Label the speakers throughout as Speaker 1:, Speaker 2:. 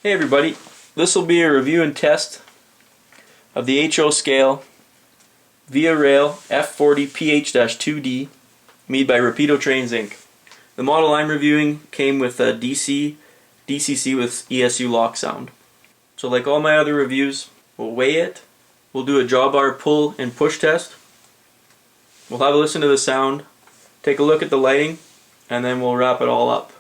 Speaker 1: Hey everybody, this will be a review and test of the HO scale Via Rail F40 PH-2D made by Rapido Trains Inc. The model I'm reviewing came with a DCC with ESU lock sound. So like all my other reviews, we'll weigh it, we'll do a drawbar pull and push test, we'll have a listen to the sound, take a look at the lighting, and then we'll wrap it all up.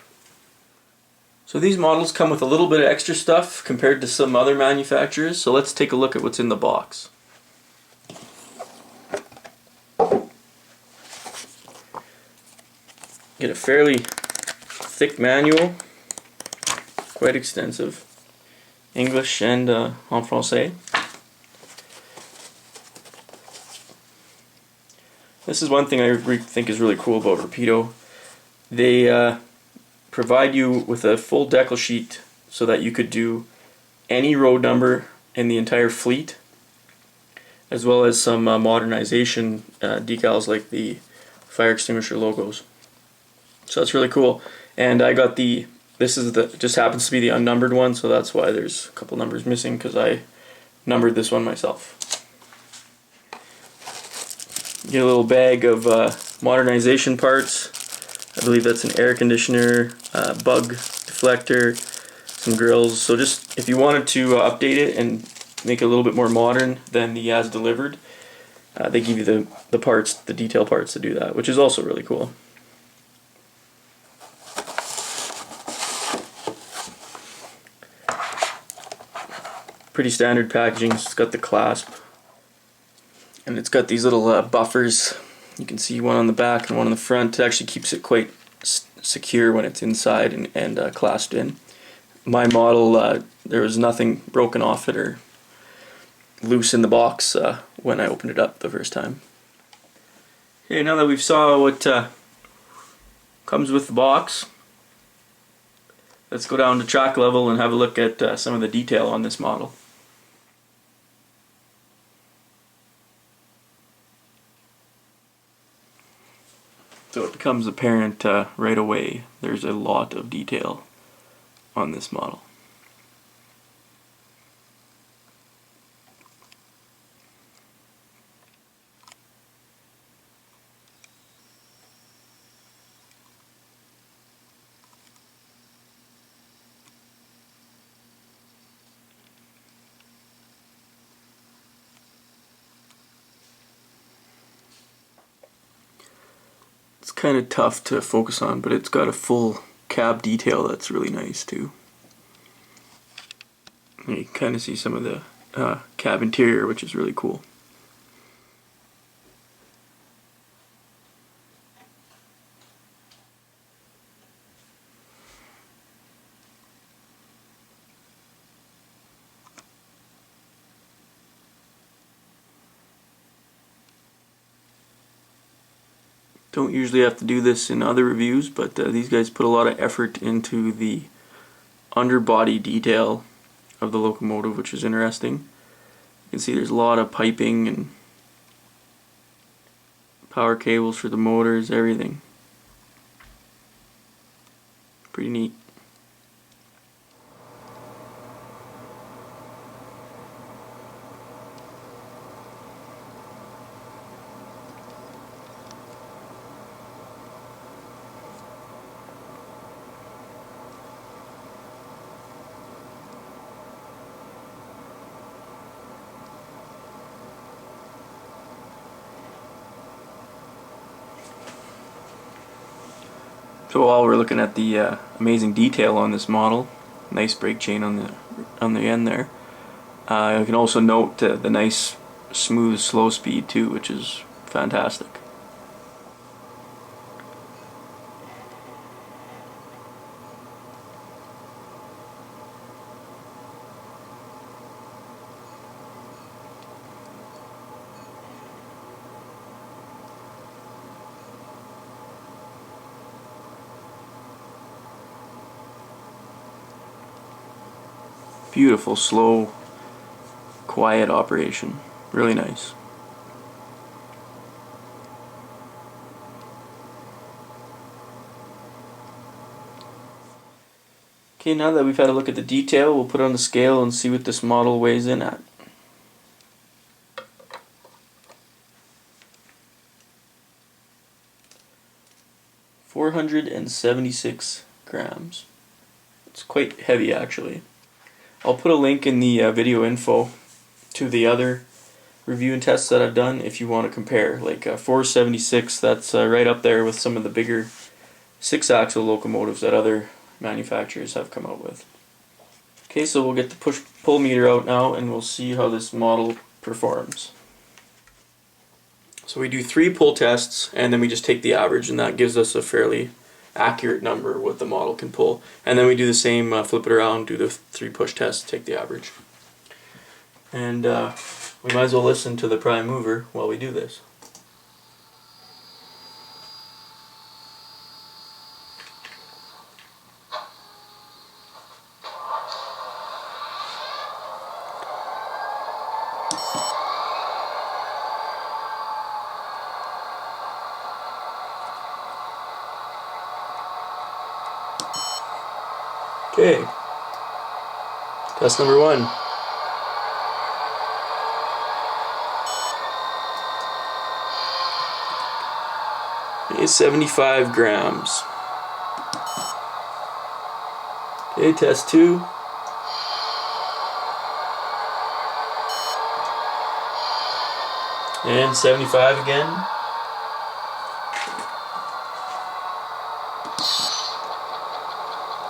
Speaker 1: So these models come with a little bit of extra stuff compared to some other manufacturers, so let's take a look at what's in the box. Get a fairly thick manual, quite extensive, English and en français. This is one thing I think is really cool about Rapido. They provide you with a full decal sheet so that you could do any road number in the entire fleet, as well as some modernization decals like the fire extinguisher logos. So that's really cool. And I got this is just happens to be the unnumbered one, so that's why there's a couple numbers missing, because I numbered this one myself. Get a little bag of modernization parts. I believe that's an air conditioner, bug deflector, some grills. So just if you wanted to update it and make it a little bit more modern than the as delivered, they give you the parts, the detail parts to do that, which is also really cool. Pretty standard packaging. It's got the clasp, and it's got these little buffers. You can see one on the back and one on the front. It actually keeps it quite secure when it's inside and clasped in. My model, there was nothing broken off it or loose in the box when I opened it up the first time. Okay, now that we've saw what comes with the box, let's go down to track level and have a look at some of the detail on this model. So it becomes apparent right away there's a lot of detail on this model. It's kind of tough to focus on, but it's got a full cab detail that's really nice too. And you can kind of see some of the cab interior, which is really cool. Don't usually have to do this in other reviews, but these guys put a lot of effort into the underbody detail of the locomotive, which is interesting. You can see there's a lot of piping and power cables for the motors, everything. Pretty neat. So while we're looking at the amazing detail on this model, nice brake chain on the end there, you can also note the nice smooth slow speed too, which is fantastic. Beautiful, slow, quiet operation. Really nice. Okay, Okay, now that we've had a look at the detail, we'll put it on the scale and see what this model weighs in at. "476 grams. It's quite heavy actually. I'll put a link in the video info to the other review and tests that I've done if you want to compare. Like 476, that's right up there with some of the bigger 6-axle locomotives that other manufacturers have come out with. Okay, so we'll get the push-pull meter out now and we'll see how this model performs. So we do 3 pull tests and then we just take the average, and that gives us a fairly accurate number what the model can pull. And then we do the same, flip it around, do the 3 push tests, take the average. And we might as well listen to the prime mover while we do this. Okay, test number 1. It's 75 grams. Okay, test 2. And 75 again.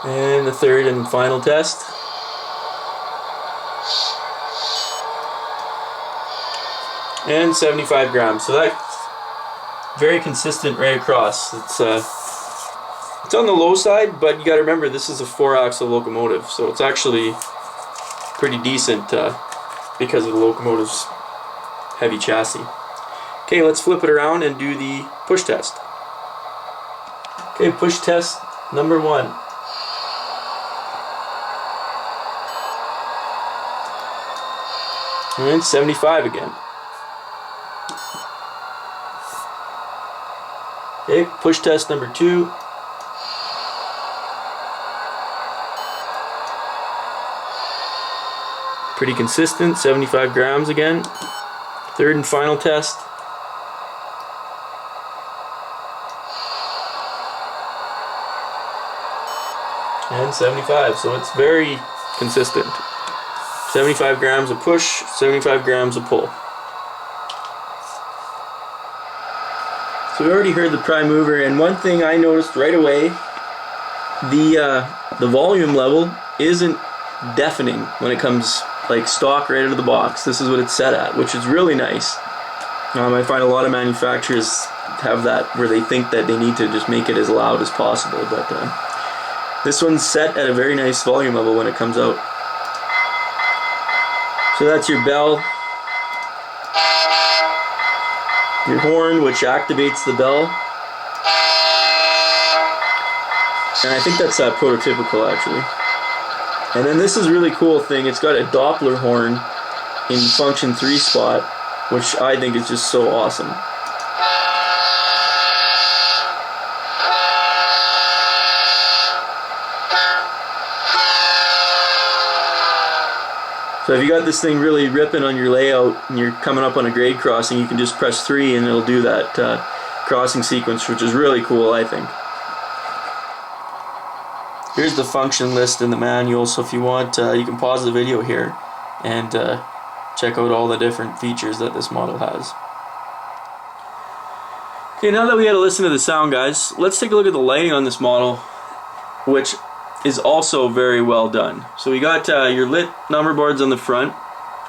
Speaker 1: And the third and final test. And 75 grams. So that's very consistent right across. It's on the low side, but you got to remember this is a 4-axle locomotive, so it's actually pretty decent because of the locomotive's heavy chassis. Okay, let's flip it around and do the push test. Okay, push test number 1. And 75 again. Okay, push test number 2. Pretty consistent, 75 grams again. Third and final test. And 75, so it's very consistent. 75 grams of push, 75 grams of pull. So we already heard the prime mover, and one thing I noticed right away, the volume level isn't deafening when it comes like stock right out of the box. This is what it's set at, which is really nice. I find a lot of manufacturers have that where they think that they need to just make it as loud as possible, but this one's set at a very nice volume level when it comes out. So that's your bell, your horn, which activates the bell, and I think that's prototypical actually. And then this is a really cool thing, it's got a Doppler horn in function 3 spot, which I think is just so awesome. So if you got this thing really ripping on your layout and you're coming up on a grade crossing, you can just press 3 and it'll do that crossing sequence, which is really cool, I think. Here's the function list in the manual, so if you want, you can pause the video here and check out all the different features that this model has. Okay, now that we had to listen to the sound, guys, let's take a look at the lighting on this model, which is also very well done. So we got your lit number boards on the front,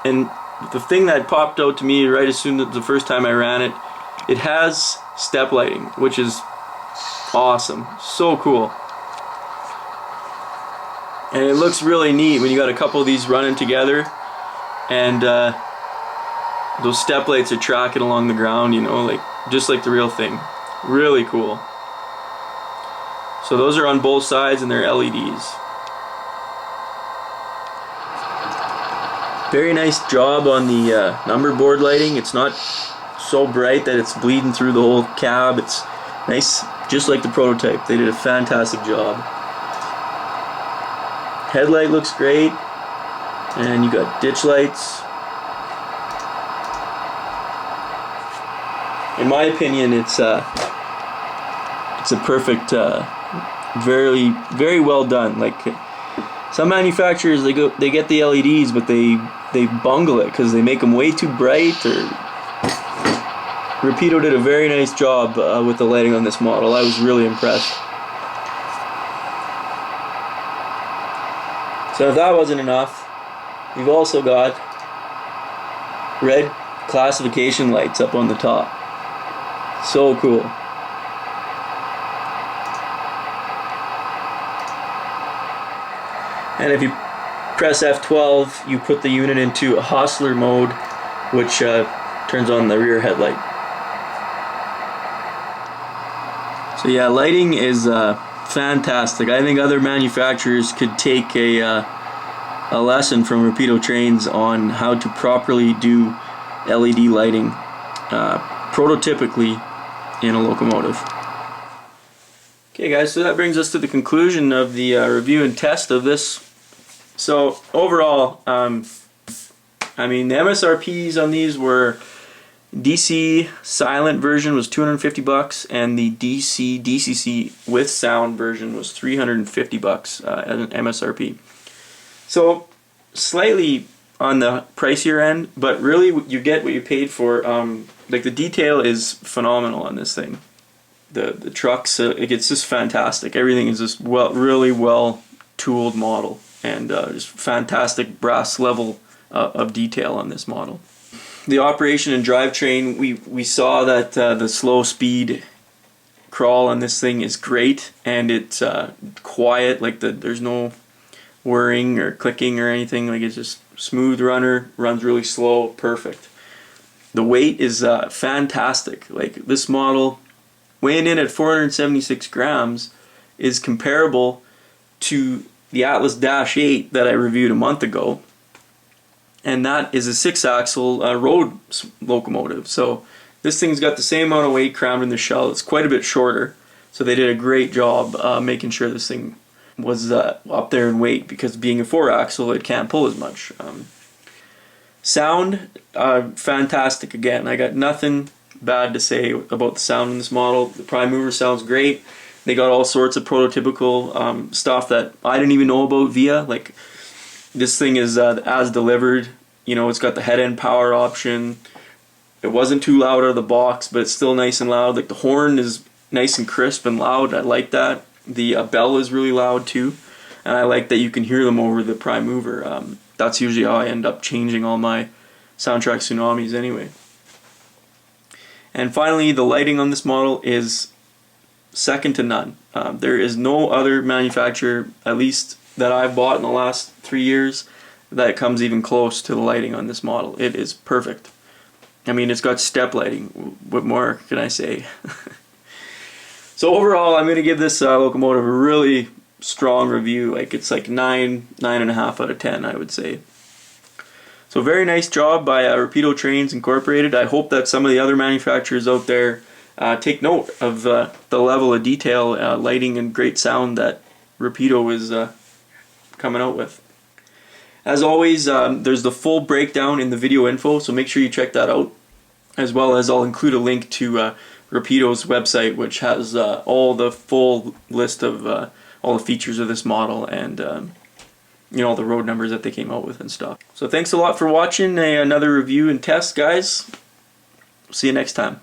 Speaker 1: and the thing that popped out to me right as soon as the first time I ran it, it has step lighting, which is awesome, so cool. And it looks really neat when you got a couple of these running together, and those step lights are tracking along the ground, you know, like just like the real thing. Really cool. So those are on both sides and they're LEDs. Very nice job on the number board lighting. It's not so bright that it's bleeding through the whole cab. It's nice, just like the prototype. They did a fantastic job. Headlight looks great, and you got ditch lights. In my opinion, it's a perfect, very well done. Like some manufacturers, they get the LEDs, but they bungle it because they make them way too bright. Or Rapido did a very nice job with the lighting on this model. I was really impressed. So if that wasn't enough, you've also got red classification lights up on the top. So cool. And if you press F12, you put the unit into a Hostler mode, which turns on the rear headlight. So yeah, lighting is fantastic. I think other manufacturers could take a lesson from Rapido Trains on how to properly do LED lighting prototypically in a locomotive. Okay guys, so that brings us to the conclusion of the review and test of this. So overall, I mean, the MSRPs on these were DC silent version was $250, and the DC DCC with sound version was $350 as an MSRP. So slightly on the pricier end, but really you get what you paid for. Like the detail is phenomenal on this thing. The trucks, it's just fantastic. Everything is just really well tooled model, and just fantastic brass level of detail on this model. The operation and drivetrain, we saw that the slow speed crawl on this thing is great, and it's quiet. Like there's no whirring or clicking or anything. Like it's just smooth runner, runs really slow, perfect. The weight is fantastic. Like this model, weighing in at 476 grams, is comparable to the Atlas Dash 8 that I reviewed a month ago, and that is a 6-axle road locomotive. So this thing's got the same amount of weight crammed in the shell. It's quite a bit shorter, so they did a great job making sure this thing was up there in weight, because being a 4-axle, it can't pull as much. Sound, fantastic again. I got nothing bad to say about the sound in this model. The prime mover sounds great. They got all sorts of prototypical stuff that I didn't even know about VIA. Like this thing is as delivered. You know, it's got the head end power option. It wasn't too loud out of the box, but it's still nice and loud. Like the horn is nice and crisp and loud. I like that. The bell is really loud too, and I like that you can hear them over the prime mover. That's usually how I end up changing all my Soundtrack Tsunamis anyway. And finally, the lighting on this model is second to none. There is no other manufacturer, at least that I've bought in the last 3 years, that comes even close to the lighting on this model. It is perfect. I mean, it's got step lighting. What more can I say? So overall, I'm going to give this locomotive a really strong review. Like it's like 9.5 out of 10, I would say. So very nice job by Rapido Trains Incorporated. I hope that some of the other manufacturers out there take note of the level of detail, lighting, and great sound that Rapido is coming out with. As always, there's the full breakdown in the video info, so make sure you check that out. As well as I'll include a link to Rapido's website, which has all the full list of all the features of this model, and you know, all the road numbers that they came out with and stuff. So thanks a lot for watching another review and test, guys. See you next time.